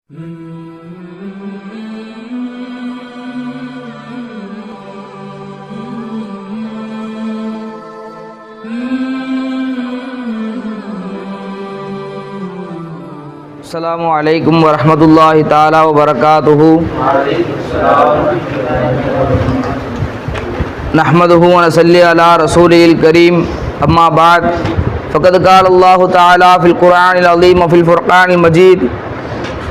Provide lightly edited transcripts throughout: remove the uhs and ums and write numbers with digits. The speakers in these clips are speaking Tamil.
अस्सलामु अलैकुम वरहमतुल्लाहि ताला वबरकातुहु। नहमदुहु व नसल्ली अला रसूलिल करीम, अम्मा बाद, फ़क़द क़ाल अल्लाहु ताला फ़िल क़ुरआनिल अज़ीम व फ़िल फ़ुरक़ानिल मजीद,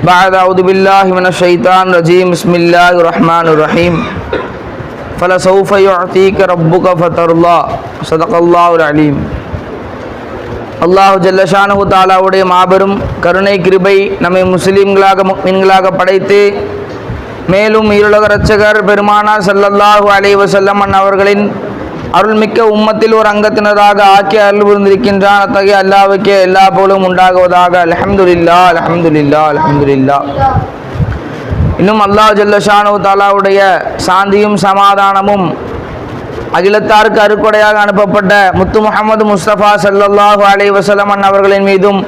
बअद अऊज़ु बिल्लाहि मिनश शैतानिर रजीम, बिस्मिल्लाहिर रहमानिर रहीम, फ़लसौफ़ युअतीक रब्बुक फ़तर्ज़ा, सदक़ल्लाहुल अलीम। அல்லாஹு ஜல்லஷானஹு தஆலாவுடைய மாபெரும் கருணை கிருபை நம்மை முஸ்லிம்களாக முஃமின்களாக படைத்து, மேலும் ஈருலக இரட்சகர் பெருமானார் ஸல்லல்லாஹு அலைஹி வஸல்லம் அவர்களின் அருள்மிக்க உம்மத்தில் ஒரு அங்கத்தினராக ஆக்கி அருள் புரிந்திருக்கின்றான். அத்தகைய அல்லாஹ்வுக்கே எல்லா புகழும் உண்டாகுவதாக. அல்ஹம்துலில்லாஹ், அல்ஹம்துலில்லாஹ், அல்ஹம்துலில்லாஹ். இன்னும் அல்லாஹ் ஜல்லஷானஹு தஆலாவுடைய சாந்தியும் சமாதானமும் அகிலத்தாருக்கு அருக்கொடையாக அனுப்பப்பட்ட முத்து முஹம்மது முஸ்தபா ஸல்லல்லாஹு அலைஹி வஸல்லம் அவர்களின் மீதும்,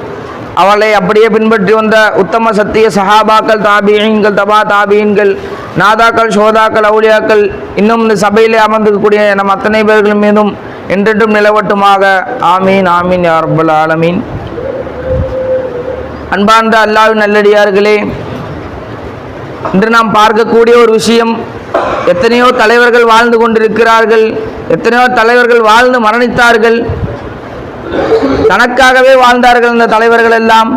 அவளை அப்படியே பின்பற்றி வந்த உத்தம சத்திய சஹாபாக்கள், தாபிஈன்கள், தபா தாபிஈன்கள், நாதாக்கள், ஷோதாக்கள், அவுலியாக்கள், இன்னும் இந்த சபையிலே அமர்ந்திருக்கக்கூடிய நம் அத்தனை பேர்கள் மீதும் என்றென்றும் நிலவட்டுமாக. ஆமீன், ஆமீன் யா ரப்பல் ஆலமீன். அன்பார்ந்த அல்லாஹ்வின் நல்லடியார்களே, இன்று நாம் பார்க்கக்கூடிய ஒரு விஷயம், எத்தனையோ தலைவர்கள் வாழ்ந்து கொண்டிருக்கிறார்கள், எத்தனையோ தலைவர்கள் வாழ்ந்து மரணித்தார்கள். தனக்காகவே வாழ்ந்தார்கள் அந்த தலைவர்கள் எல்லாம்.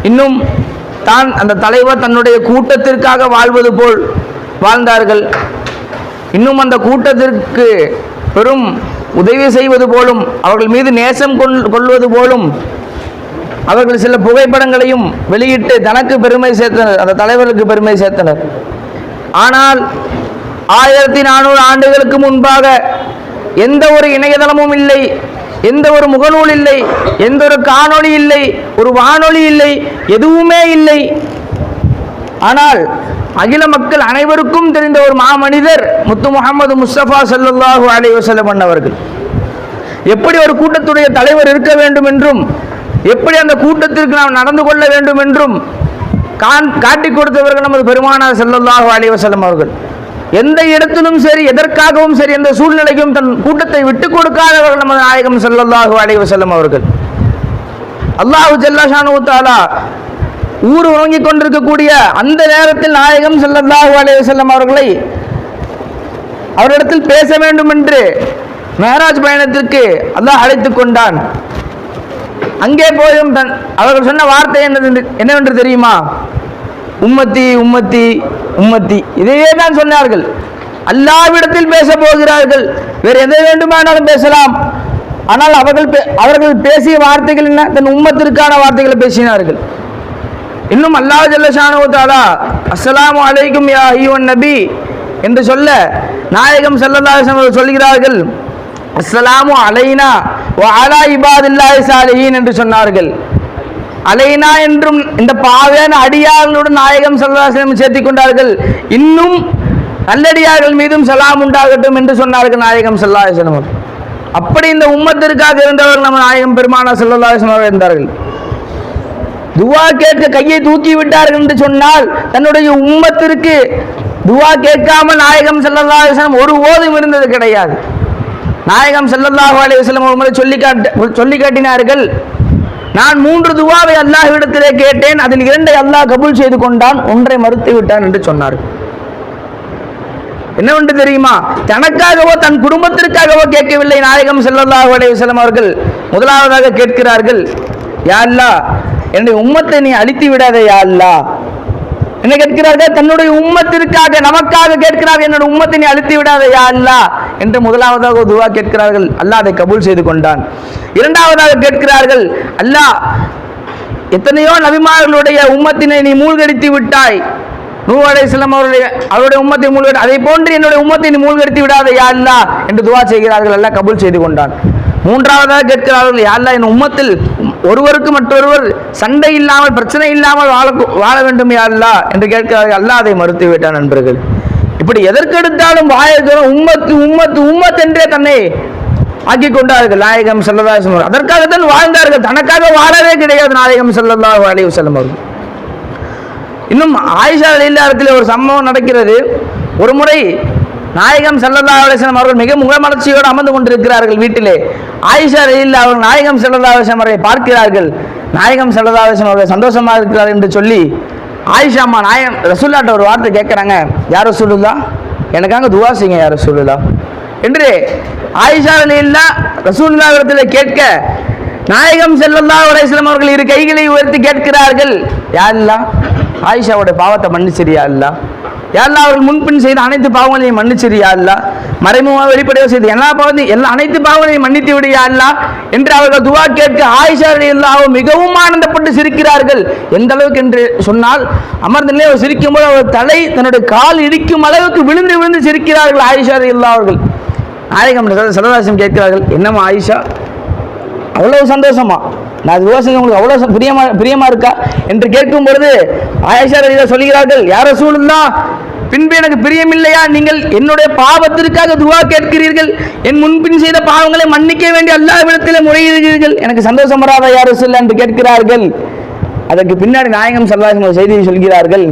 இன்னும் தான் அந்த தலைவர் தன்னுடைய கூட்டத்திற்காக வாழ்வது போல் வாழ்ந்தார்கள். இன்னும் அந்த கூட்டத்திற்கு பெரும் உதவி செய்வது போலும், அவர்கள் மீது நேசம் கொள்வது போலும் அவர்கள் சில புகைப்படங்களையும் வெளியிட்டு தனக்கு பெருமை சேர்த்தனர், அந்த தலைவருக்கு பெருமை சேர்த்தனர். ஆனால் 1400 ஆண்டுகளுக்கு முன்பாக எந்த ஒரு இணையதளமும் இல்லை, எந்த ஒரு முகநூல் இல்லை, எந்த ஒரு காணொளி இல்லை, ஒரு வானொலி இல்லை, எதுவுமே இல்லை. ஆனால் அகில மக்கள் அனைவருக்கும் தெரிந்த ஒரு மாமனிதர் முத்து முஹம்மது முஸ்தபா ஸல்லல்லாஹு அலைஹி வஸல்லம் அவர்கள். எப்படி ஒரு கூட்டத்துடைய தலைவர் இருக்க வேண்டும் என்றும், எப்படி அந்த கூட்டத்திற்கு நாம் நடந்து கொள்ள வேண்டும் என்றும் காட்டி கொடுத்தவர்கள் நமது பெருமானார் ஸல்லல்லாஹு அலைஹி வஸல்லம் அவர்கள். எந்த இடத்திலும் சரி, எதற்காகவும் சரி, எந்த சூழ்நிலைக்கும் தன் கூட்டத்தை விட்டுக் கொடுக்காதவர்கள் நமது நாயகம் ஸல்லல்லாஹு அலைஹி வஸல்லம் அவர்கள். அல்லாஹு ஜல்லஷானஹு தஆலா ஊர் உறங்கிக் கொண்டிருக்கக்கூடிய அந்த நேரத்தில் நாயகம் ஸல்லல்லாஹு அலைஹி வஸல்லம் அவர்களை அவரிடத்தில் பேச வேண்டும் என்று மேராஜ் பயணத்திற்கு அல்லாஹ் அழைத்துக் கொண்டான். அங்கே போயும் அவர்கள் சொன்ன வார்த்தை என்னவென்று தெரியுமா? உம்மத்தி உம்மத்தி உம்மத்தி, இதையே தான் சொன்னார்கள். அல்லாஹ்விடத்தில் பேச போகிறார்கள், வேறு எதை வேண்டுமானாலும் பேசலாம். ஆனால் அவர்கள் பேசிய வார்த்தைகள் என்ன? தன் உம்மத்திற்கான வார்த்தைகளை பேசினார்கள். இன்னும் அல்லாஹ் ஜல்லஷானஹு தஆலா அஸ்ஸலாமு அலைக்கும் யா அய்யுஹன் நபி என்று சொல்ல, நாயகம் ஸல்லல்லாஹு அலைஹி வஸல்லம் சொல்கிறார்கள், அஸ்ஸலாமு அலைனா வ அலா இபாதில்லாஹி ஸாலிஹீன் என்று சொன்னார்கள். அலைனா என்றும் இந்த பாவேன அடியார்களுடன் நாயகம் ஸல்லல்லாஹு அலைஹி வஸல்லம் சேர்த்துக் கொண்டார்கள். இன்னும் நல்லடியார்கள் மீதும் சலாம் உண்டாகட்டும் என்று சொன்னார்கள் நாயகம் ஸல்லல்லாஹு அலைஹி வஸல்லம். அப்படி இந்த உம்மத்திற்காக இருந்தவர்கள் நம்ம நாயகம் பெருமானார் ஸல்லல்லாஹு அலைஹி வஸல்லம் இருந்தார்கள். துவா கேட்க கையை தூக்கி விட்டார்கள் என்று சொன்னால், தன்னுடைய உம்மத்திற்கு துவா கேட்காமல் நாயகம் ஸல்லல்லாஹு அலைஹி வஸல்லம் ஒரு ஓதும் இருந்தது கிடையாது. நாயகம் ஸல்லல்லாஹு அலைஹி வஸல்லம் ஒரு முறை சொல்லி காட்டினார்கள், நான் 3 துவாவை அல்லாஹ்விடத்திலே கேட்டேன், அதில் 2ஐ அல்லாஹ் கபூல் செய்து கொண்டான், 1ஐ மறுத்து விட்டான் என்று சொன்னார்கள். என்னவென்று தெரியுமா? தனக்காகவோ தன் குடும்பத்திற்காகவோ கேட்கவில்லை நாயகம் ஸல்லல்லாஹு அலைஹி வஸல்லம் அவர்கள். முதலாவதாக கேட்கிறார்கள், யா அல்லாஹ், என்னுடைய உம்மத்தை நீ அழித்து விடாதே யா அல்லாஹ். என்ன கேட்கிறார்கள்? தன்னுடைய உம்மத்திற்காக, நமக்காக கேட்கிறார்கள், என்னுடைய உம்மத்தை நீ அழித்து விடாதே யா அல்லாஹ் என்று முதலாவதாக துவா கேட்கிறார்கள். அல்லாஹ் அதை கபூல் செய்து கொண்டான். இரண்டாவதாக கேட்கிறார்கள், அல்லாஹ், எத்தனையோ நபிமார்களுடைய உம்மத்தினை நீ மூழ்கடித்து விட்டாய், நூஹ் அலைஹிஸ்ஸலாம் அவருடைய உம்மத்தை மூழ்கடி, அதை போன்று என்னுடைய உம்மத்தை நீ மூழ்கடித்து விடாதே யா அல்லாஹ் என்று துவா செய்கிறார்கள். அல்லாஹ் கபூல் செய்து கொண்டான். மூன்றாவதாக கேட்கிறார்கள், யா அல்லாஹ், என் உம்மத்தில் ஒருவருக்கு மற்றொருவர் சண்டை இல்லாமல், பிரச்சனை இல்லாமல் வாழ வேண்டும் யா அல்லாஹ் என்று கேட்கிறார்கள். அல்லாஹ் அதை மறுத்து விட்டான். நண்பர்கள், இப்படி எதற்கெடுத்தாலும் வாயத்தோறும் உம்மத்து உம்மத்து உம்மத் என்றே தன்னை ஆக்கி கொண்டார்கள் நாயகம் ஸல்லல்லாஹு அலைஹி வஸல்லம். அதற்காகத்தான் வாழ்ந்தார்கள், தனக்காக வாழவே கிடையாது நாயகம் ஸல்லல்லாஹு அலைஹி வஸல்லம் அவர்கள். இன்னும் ஆயிஷா ரலியல்லாஹு ஒரு சம்பவம் நடக்கிறது. ஒரு முறை நாயகம் ஸல்லல்லாஹு அலைஹி வஸல்லம் அவர்கள் மிக முகமலர்ச்சியோடு அமர்ந்து கொண்டிருக்கிறார்கள் வீட்டிலே. ஆயிஷா ரலியல்லாஹு அவர்கள் நாயகம் ஸல்லல்லாஹு அலைஹி வஸல்லம் அவரை பார்க்கிறார்கள். நாயகம் ஸல்லல்லாஹு அலைஹி வஸல்லம் அவர்கள் சந்தோஷமாக இருக்கிறார் என்று சொல்லி ஆயிஷா அம்மா நாயகம் ரசூலுல்லாஹ்ட்ட ஒரு வார்த்தை கேட்குறாங்க, யார் ரசூலுல்லாஹ், எனக்காக துவா செய்யுங்க யார் ரசூலுல்லாஹ் என்று ஆயிஷா ரலியல்லாஹு ரசூலுல்லாஹ் இடத்தில் கேட்க, நாயகம் ஸல்லல்லாஹு அலைஹி வஸல்லம் அவர்கள் இரு கைகளை உயர்த்தி கேட்கிறார்கள், யா அல்லாஹ் ஆயிஷாவுடைய பாவத்தை மன்னிச்சிரியா அல்லாஹ், யா அல்லாஹ் அவர்கள் முன்பின் செய்த அனைத்து பாவங்களையும் மன்னிச்சிரியா அல்லாஹ், மறைமுகமாக வெளிப்படையாக செய்த அனைத்து பாவங்களையும் மன்னித்து விடியா அல்லாஹ் என்று அவர்கள் துவா கேட்க ஆயிஷா ரலியல்லாஹு மிகவும் ஆனந்தப்பட்டு சிரிக்கிறார்கள். எந்த அளவுக்கு என்று சொன்னால், அமர்ந்திலே அவர் சிரிக்கும் போது அவர் தலை தன்னுடைய கால் இடிக்கும் அளவுக்கு விழுந்து விழுந்து சிரிக்கிறார்கள் ஆயிஷா ரலியல்லாஹு அவர்கள். நாயகம் ஸல்லல்லாஹு அலைஹி வஸல்லம் கேட்கிறார்கள், என்னம்மா ஆயிஷா அவ்வளவு சந்தோஷமா, நான் அது யோசனை உங்களுக்கு அவ்வளோ பிரியமா இருக்கா என்று கேட்கும் பொழுது ஆயிஷா ரலியல்லாஹு சொல்கிறார்கள், யா ரசூலுல்லாஹ் பின்பு எனக்கு பிரியமில்லையா, நீங்கள் என்னுடைய பாவத்திற்காக துவா கேட்கிறீர்கள், என் முன்பின் செய்த பாவங்களை மன்னிக்க வேண்டிய அல்லாஹ்விடத்தில் முறையிடுகிறீர்கள், எனக்கு சந்தோஷம் வராதா யா ரசூலுல்லாஹ் என்று கேட்கிறார்கள். அதற்கு பின்னாடி நாயகம் ஸல்லல்லாஹு அலைஹி வஸல்லம் செய்தியை சொல்கிறார்கள்,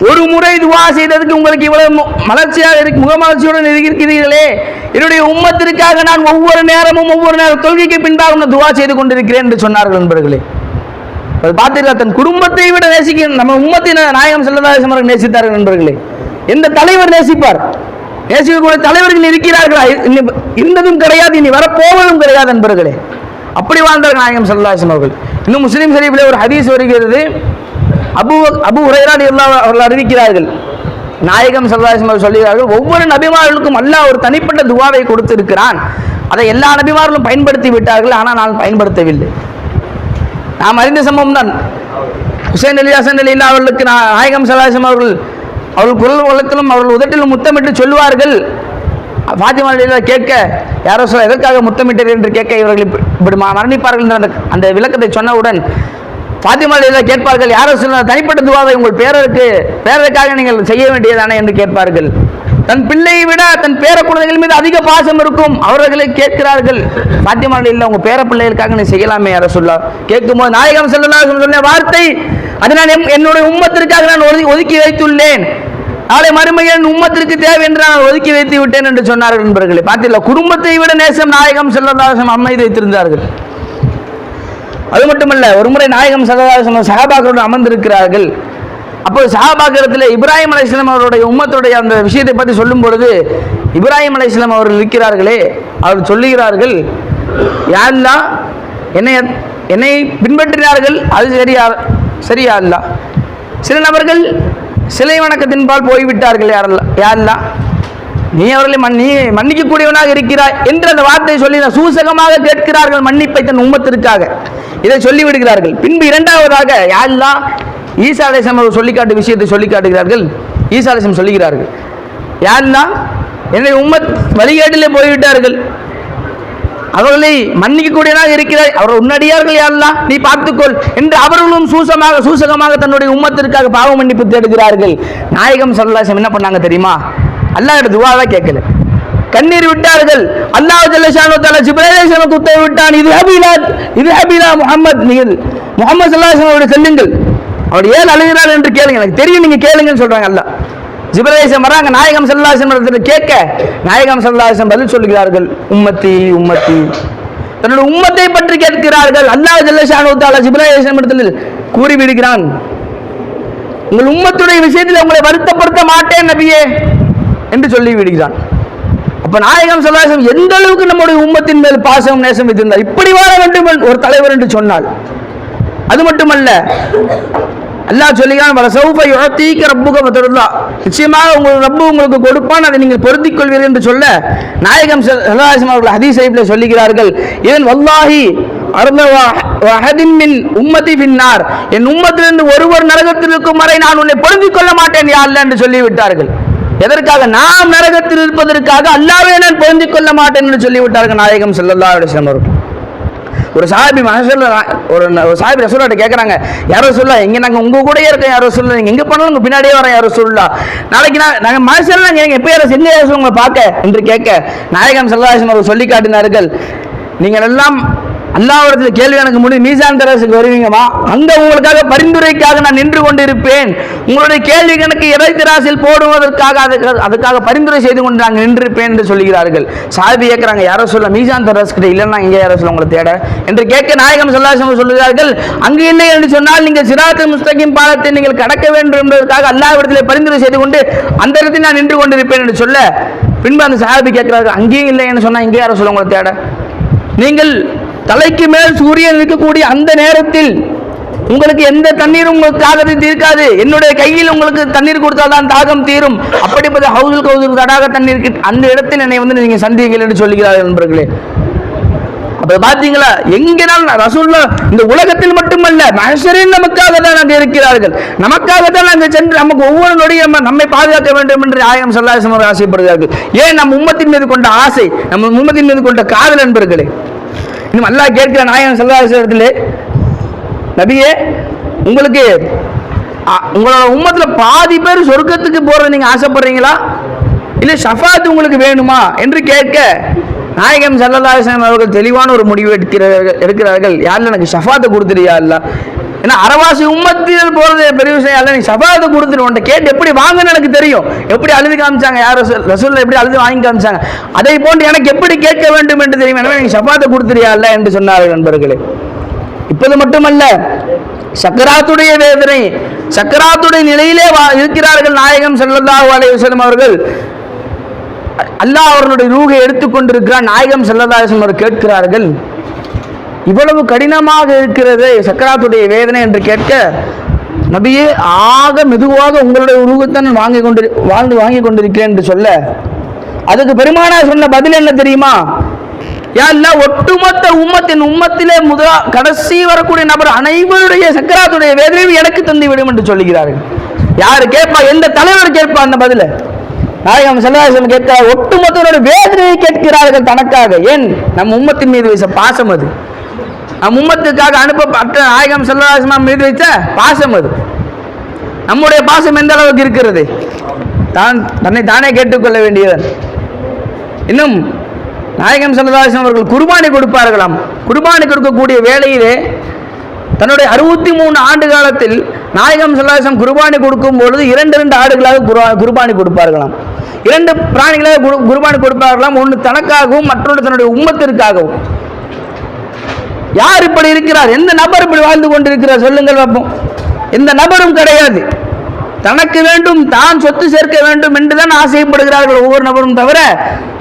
ஒரு முறை துவா செய்ததுக்கு உங்களுக்கு இவ்வளவு மலர்ச்சியாக முகமலர்ச்சியுடன் இருக்கிறீர்களே, என்னுடைய உம்மத்திற்காக நான் ஒவ்வொரு நேரம் தொழுகைக்கு பின்பாக துவா செய்து கொண்டிருக்கிறேன் என்று சொன்னார்கள். நண்பர்களே, பார்த்தீர்களா, தன் குடும்பத்தை விட நேசிக்க நம்ம உம்மத்தின் நாயகம் ஸல்லல்லாஹு அலைஹி வஸல்லம் நேசித்தார்கள். நண்பர்களே, எந்த தலைவர் நேசிப்பார்? நேசிக்கக்கூடிய தலைவர்கள் இருக்கிறார்களா? இருந்ததும் கிடையாது, இனி வரப்போவதும் கிடையாது. நண்பர்களே, அப்படி வாழ்ந்தார்கள் நாயகம் ஸல்லல்லாஹு அலைஹி வஸல்லம் அவர்கள். இன்னும் முஸ்லிம் ஷரீஃபிலே ஒரு ஹதீஸ் வருகிறது. அபூ ஹுரைரா ரலியல்லாஹு அவர்கள் அறிவிக்கிறார்கள், நாயகம் ஸல்லல்லாஹு அலைஹி வஸல்லம் சொல்கிறார்கள், ஒவ்வொரு நபிமார்களுக்கும் அல்லாஹ் ஒரு தனிப்பட்ட துவாவை கொடுத்திருக்கிறான், அதை எல்லா நபிமார்களும் பயன்படுத்தி விட்டார்கள், ஆனால் நான் பயன்படுத்தவில்லை. நாம் அறிந்த சம்பவம் தான். ஹுசைன் அலி ஹசன் அலி அவர்களுக்கு நாயகம் ஸல்லல்லாஹு அலைஹி வஸல்லம் அவர்கள் குரல் வளத்திலும் அவர்கள் உதட்டிலும் முத்தமிட்டு சொல்லுவார்கள். ஃபாத்திமா ரலியல்லாஹு கேட்க, யாரோ சொல்ல எதற்காக முத்தமிட்டீர்கள் என்று கேட்க, இவர்கள் இப்படி மரணிப்பார்கள் என்ற அந்த விளக்கத்தை சொன்னவுடன் ஃபாத்திமா ரலியல்லாஹு கேட்பார்கள், யாரோ சொல்ல தனிப்பட்ட துவாவை உங்கள் பேரருக்காக நீங்கள் செய்ய வேண்டியதானே என்று கேட்பார்கள். தன் பிள்ளையை விட தன் பேர குழந்தைகள் மீது அதிக பாசம் இருக்கும். அவர்களை கேட்கிறார்கள், ஃபாத்திமா ரலியல்லாஹு உங்கள் பேர பிள்ளைகளுக்காக நீ செய்யலாமே யாரோ சொல்ல கேட்கும்போது நாயகம் ஸல்லல்லாஹு அலைஹி வஸல்லம் சொன்ன வார்த்தை, அதனால் என்னுடைய உம்மத்திற்காக நான் ஒதுக்கி வைத்துள்ளேன், நாளை மறுமையில் உம்மத்திற்கு தேவை என்று நான் ஒதுக்கி வைத்து விட்டேன் என்று சொன்னார்கள். நண்பர்களே, பார்த்தீங்களா, குடும்பத்தை விட நேசம் நாயகம் ஸல்லல்லாஹு அலைஹி வஸல்லம் அம்மை வைத்திருந்தார்கள். அது மட்டுமல்ல, ஒரு முறை நாயகம் ஸல்லல்லாஹு அலைஹி வஸல்லம் சஹாபாக்களோடு அமர்ந்திருக்கிறார்கள். அப்போது சஹாபாக்களிடத்தில் இப்ராஹிம் அலைஹிஸ்ஸலாம் அவருடைய உம்மத்துடைய அந்த விஷயத்தை பற்றி சொல்லும் பொழுது, இப்ராஹிம் அலைஹிஸ்ஸலாம் அவர்கள் இருக்கிறார்களே, அவர் சொல்லுகிறார்கள், யா அல்லாஹ் என்னை பின்பற்றினார்கள், அது சரியா அல்லாஹ், சில நபர்கள் சிலை வணக்கத்தின்பால் போய்விட்டார்கள், யா அல்லாஹ் நீ அவர்களை மன்னிக்கக்கூடியவனாக இருக்கிறாய் என்று அந்த வார்த்தையை சொல்லி சூசகமாக கேட்கிறார்கள், மன்னிப்பை தன் உம்மத்திற்காக இதை சொல்லிவிடுகிறார்கள். பின்பு இரண்டாவதாக யா அல்லாஹ் ஈசா அலைஹிஸ்ஸலாம் அவர்கள் சொல்லிக்காட்டு விஷயத்தை சொல்லி காட்டுகிறார்கள். ஈசா அலைஹிஸ்ஸலாம் சொல்லுகிறார்கள், யா அல்லாஹ் என்னுடைய உம்மத் வழிகேட்டிலே போய்விட்டார்கள், அவர்களை மன்னிக்கக்கூடியவனாக இருக்கிறாய், அவர்கள் உன்னடியார்கள், யா அல்லாஹ் நீ பார்த்துக்கொள் என்று அவர்களும் சூசகமாக தன்னுடைய உம்மத்திற்காக பாவ மன்னிப்பு தேடுகிறார்கள். நாயகம் ஸல்லல்லாஹு அலைஹி வஸல்லம் என்ன பண்ணாங்க தெரியுமா? அல்லாஹ்விட துஆவை கேட்கல, கண்ணீர் விட்டார்கள். அல்லாஹ் ஜல்ல ஷானு தஆலா ஜிப்ரீல் அலைஹிஸ்ஸலாம் உத்தரவு விட்டான், இது ஹபிலா முஹம்மத், நீங்கள் முஹம்மது ஸல்லல்லாஹு அலைஹி வஸல்லம் செல்லுங்கள், அவர் ஏன் அழுகிறார் என்று கேளுங்க, எனக்கு தெரியும் நீங்க கேளுங்கன்னு சொல்றாங்க. அல்லாஹ் ஜிப்ரீல் அலைஹிஸ்ஸலாம் வராங்க, நாயகம் ஸல்லல்லாஹு அலைஹி வஸல்லம் கேட்க, நாயகம் ஸல்லல்லாஹு அலைஹி வஸல்லம் பதில் சொல்கிறார்கள், உம்மத்தி உம்மத்தி, தன்னுடைய உம்மத்தை பற்றி கேட்கிறார்கள். அல்லாஹ் ஜல்ல ஷானு தஆலா ஜிப்ரீல் அலைஹிஸ்ஸலாம் இடத்தில் கூறி விடுகிறான், உங்கள் உம்மத்துடைய விஷயத்தில் உங்களை வருத்தப்படுத்த மாட்டேன் நபியே என்று சொல்லி விடுகிறான். அப்ப நாயகம் ஸல்லல்லாஹு அலைஹி வஸல்லம் எந்த அளவுக்கு நம்முடைய உம்மத்தின் மேல் பாசம் நேசம் வைத்திருந்தார். இப்படி வாழ வேண்டும் ஒரு தலைவர் என்று சொன்னால். அது மட்டுமல்ல, அல்லாஹ் சொல்லுகிறான், வலசௌஃப யுஅதீக ரப்புக ஃபதர்லா, நிச்சயமாக உங்கள் ரப்பு உங்களுக்கு கொடுப்பான், அதை நீங்கள் பொருந்திக் கொள்வீர்கள் என்று சொல்ல, நாயகம் ஸல்லல்லாஹு அலைஹி வஸல்லம் அவர்கள் ஹதீஸ் ஷரீஃபிலே சொல்லுகிறார்கள், இதன் வல்லாஹி அர்த வஹதின் மின் உம்மதி ஃபின்னார், என் உம்மத்திலிருந்து ஒருவர் நரகத்தில் இருக்கும் வரை நான் உன்னை பொருந்திக் கொள்ள மாட்டேன் யா அல்லாஹ் என்று சொல்லிவிட்டார்கள். எதற்காக? நாம் நரகத்தில் இருப்பதற்காக அல்லாஹ்வை நான் பொருந்திக் கொள்ள மாட்டேன் என்று சொல்லிவிட்டார்கள் நாயகம் ஸல்லல்லாஹு அலைஹி வஸல்லம் அவர்கள். ஒரு சாஹிபி ஒரு சாஹிபி ரசூலுல்லாஹ் கேட்குறாங்க, யாரோ சொல்லலாம் எங்கே நாங்கள் உங்கள் கூடயே இருக்கோம், யாரோ சொல்லலாம் நீங்கள் எங்கே போனாலும் உங்கள் பின்னாடியே வரேன், யாரோ சொல்லலாம் நாளைக்கு நாங்கள் மனுஷன் எங்கள் எப்போ யாரோ செஞ்ச உங்களை பார்க்க என்று கேட்க, நாயகம் ஸல்லல்லாஹு அலைஹி வஸல்லம் அவர்கள் சொல்லி காட்டினார்கள், நீங்கள் எல்லாம் அல்லாஹ்விடத்தில் கேள்வி எனக்கு முடியும், மீசான் தராசுக்கு வருவீங்கம்மா, அங்க உங்களுக்காக பரிந்துரைக்காக நான் நின்று கொண்டிருப்பேன், உங்களுடைய கேள்வி எனக்கு இறை தராசில் போடுவதற்காக அதுக்காக பரிந்துரை செய்து கொண்டு நாங்கள் நின்றிருப்பேன் என்று சொல்கிறார்கள். சாஹிபி கேட்கிறாங்க, யாரோ சொல்ல மீசான் தராஸ் கிட்ட இல்லைன்னா இங்கே யாரோ சொல்ல உங்களை தேட என்று கேட்க நாயகம் ஸல்லல்லாஹு அலைஹி வஸல்லம் சொல்கிறார்கள், அங்கு இல்லை என்று சொன்னால் நீங்கள் சிராத்துல் முஸ்தகீம் பாலத்தை நீங்கள் கடக்க வேண்டும் என்பதற்காக அல்லாஹ்விடத்தில் பரிந்துரை செய்து கொண்டு அந்த இடத்தில் நான் நின்று கொண்டிருப்பேன் என்று சொல்ல, பின்பு அந்த சாஹிபி கேட்கிறார்கள், அங்கேயும் இல்லை என்று சொன்னால் இங்கே யாரோ சொல்ல உங்களை தேட, நீங்கள் தலைக்கு மேல் சூரியன் இருக்கக்கூடிய அந்த நேரத்தில் உங்களுக்கு எந்த தண்ணீரும் உங்களுக்கு தாகத்தை தீர்க்காது, என்னுடைய கையில் உங்களுக்கு தண்ணீர் கொடுத்தால்தான் தாகம் தீரும், அப்படிப்பட்ட ஹவுசுல் கௌசுல் தடாக தண்ணீருக்கு அந்த இடத்தில் என்னை நீங்க சந்தியுங்கள் என்று சொல்லுகிறார்கள் நண்பர்களே. அப்ப பாத்தீங்களா, எங்கேனாலும் ரசூலுல்லாஹ் இந்த உலகத்தில் மட்டுமல்ல மஹ்ஷரில் நமக்காக தான் அங்கே இருக்கிறார்கள், நமக்காக தான் அங்கே சென்று நமக்கு ஒவ்வொரு நொடியும் நம்மை பாதுகாக்க வேண்டும் என்று நாயகம் ஸல்லல்லாஹு அலைஹி வஸல்லம் ஆசைப்படுகிறார்கள். ஏன் நம் உம்மத்தின் மீது கொண்ட ஆசை, நம்ம உம்மத்தின் மீது கொண்ட காதல் நண்பர்களே. இன்னும் அல்லாஹ் கேட்கிற நாயகம் ஸல்லல்லாஹு அலைஹி வஸல்லம், நபியே உங்களுக்கு உங்களோட உம்மத்துல பாதி பேர் சொர்க்கத்துக்கு போறது நீங்க ஆசைப்படுறீங்களா, இல்ல ஷஃபாத் உங்களுக்கு வேணுமா என்று கேட்க நாயகம் ஸல்லல்லாஹு அலைஹி வஸல்லம் அவர்கள் தெளிவான ஒரு முடிவு எடுக்கிறார்கள், யாரில் எனக்கு ஷஃபாத்தை கொடுத்துறியா இல்ல, ஏன்னா அரவாசி உம்மத்தில் போறது பெரிய விஷயம் அல்ல, நீ ஷஃபாத்தை கொடுத்துரு, உன்ட்ட கேட்டு எப்படி வாங்கன்னு எனக்கு தெரியும், எப்படி அழுது காமிச்சாங்க யார் ரசூலுல்லாஹ் எப்படி அழுது வாங்கி காமிச்சாங்க, அதை போன்று எனக்கு எப்படி கேட்க வேண்டும் என்று தெரியும், எனவே நீங்க ஷஃபாத்தை கொடுத்துறியா இல்ல என்று சொன்னார்கள் நண்பர்களே. இப்போது மட்டுமல்ல, சக்கராத்துடைய வேதனை, சக்கராத்துடைய நிலையிலே இருக்கிறார்கள் நாயகம் ஸல்லல்லாஹு அலைஹி வஸல்லம் அவர்கள். அல்லாஹ் அவர்களுடைய ரூஹை எடுத்துக்கொண்டிருக்கிறார். நாயகம் ஸல்லல்லாஹு அலைஹி வஸல்லம் கேட்கிறார்கள், இவ்வளவு கடினமாக இருக்கிறது சக்கராத்துடைய வேதனை என்று கேட்க, நபியே ஆக மெதுவாக உங்களுடைய ரூஹைத்தான் வாங்கி கொண்டிருக்கிறேன் என்று சொல்ல, அதுக்கு பெருமானார் சொன்ன பதில் என்ன தெரியுமா, யா அல்லாஹ் ஒட்டுமொத்த உம்மத்திலே கடைசி வரக்கூடிய நபர் அனைவருடைய சக்கராத்துடைய வேதனையும் எனக்கு தந்து விடும் என்று சொல்லுகிறார்கள். யாரு கேட்பா, எந்த தலைவர் கேட்பா அந்த பதில? நாயகம் ஸல்லல்லாஹு அலைஹி வஸல்லம் கேட்கிறார், ஒட்டுமொத்தவருடைய வேதனையை கேட்கிறார்கள் தனக்காக. ஏன்? நம் உம்மத்தின் மீது வைத்த பாசம் அது, நம் உம்மத்துக்காக அனுப்பப்பட்ட நாயகம் ஸல்லல்லாஹு அலைஹி வஸல்லம் மீது வைத்த பாசம் அது. நம்முடைய பாசம் எந்த அளவுக்கு இருக்கிறது? தன்னை தானே கேட்டுக்கொள்ள வேண்டியவன். இன்னும் நாயகம் ஸல்லல்லாஹு அலைஹி வஸல்லம் அவர்கள் குர்பானி கொடுப்பார்களாம். குர்பானி கொடுக்கக்கூடிய வேளையிலே தன்னுடைய 63 ஆண்டு காலத்தில் நாயகம் ஸல்லல்லாஹு அலைஹி வஸல்லம் குர்பானி கொடுக்கும் பொழுது 2 ஆடுகளாக குர்பானி கொடுப்பார்களாம். 2 பிராணிகளாக குர்பானி கொடுப்பார்களாம். ஒன்று தனக்காகவும் மற்றொன்று தன்னுடைய உம்மத்திற்காகவும். யார் இப்படி இருக்கிறார்? எந்த நபர் இப்படி வாழ்ந்து கொண்டிருக்கிறார் சொல்லுங்கள் பார்ப்போம். எந்த நபரும் கிடையாது. தனக்கு வேண்டும், தான் சொத்து சேர்க்க வேண்டும் என்றுதான் ஆசைப்படுகிறார்கள் ஒவ்வொரு நபரும், தவிர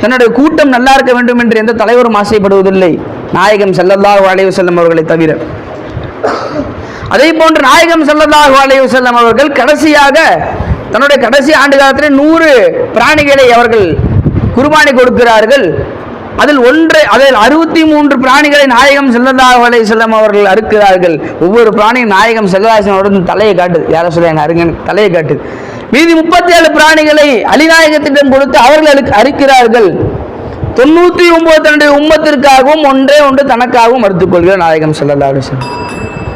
தன்னுடைய கூட்டம் நல்லா இருக்க வேண்டும் என்று எந்த தலைவரும் ஆசைப்படுவதில்லை, நாயகம் ஸல்லல்லாஹு அலைஹி வஸல்லம் அவர்களை தவிர. அதே போன்று நாயகம் ஸல்லல்லாஹு அலைஹி வஸல்லம் அவர்கள் கடைசியாக தன்னுடைய கடைசி ஆண்டு காலத்தில் 100 பிராணிகளை அவர்கள் குர்பானி கொடுக்கிறார்கள். அதில் 63 பிராணிகளை நாயகம் ஸல்லல்லாஹு அலைஹி வஸல்லம் அவர்கள் அறுக்கிறார்கள். ஒவ்வொரு பிராணியும் நாயகம் ஸல்லல்லாஹு அலைஹி வஸல்லம் தலையை காட்டுது, யாரை சொல்லுங்க அருங்க தலையை காட்டுது. மீதி 37 பிராணிகளை அலிநாயகத்திடம் கொடுத்து அவர்கள் அறுக்கிறார்கள். 99 தன்னுடைய உம்மத்திற்காகவும் ஒன்று தனக்காகவும் அறுத்துக் கொள்கிற நாயகம் ஸல்லல்லாஹு அலைஹி வஸல்லம்.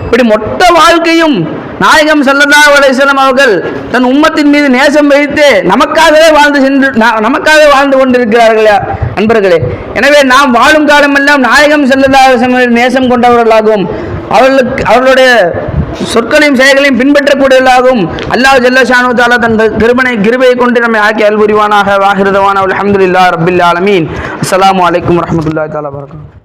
இப்படி மொத்த வாழ்க்கையும் நாயகம் ஸல்லல்லாஹு அலைஹி வஸல்லம் அவர்கள் தன் உம்மத்தின் மீது நேசம் வைத்து நமக்காகவே வாழ்ந்து கொண்டிருக்கிறார்கள் அன்பர்களே. எனவே நாம் வாழும் காலமெல்லாம் நாயகம் ஸல்லல்லாஹு அலைஹி வஸல்லம் நேசம் கொண்டவர்களாகவும் அவர்களுடைய சொற்களையும் செயல்களையும் பின்பற்றக்கூடியவர்களாகவும் அல்லாஹ் ஜல்ல ஷானு தஆலா தன் கிருபையை கொண்டு நம்மை ஆக்கி அல்புரிவானாக. வாஹிரு தவானா அல்ஹம்துலில்லாஹி ரப்பில் ஆலமீன். அஸ்ஸலாமு அலைக்கும் வரஹ்மத்துல்லாஹி தஆலா வபரகாத்துஹு.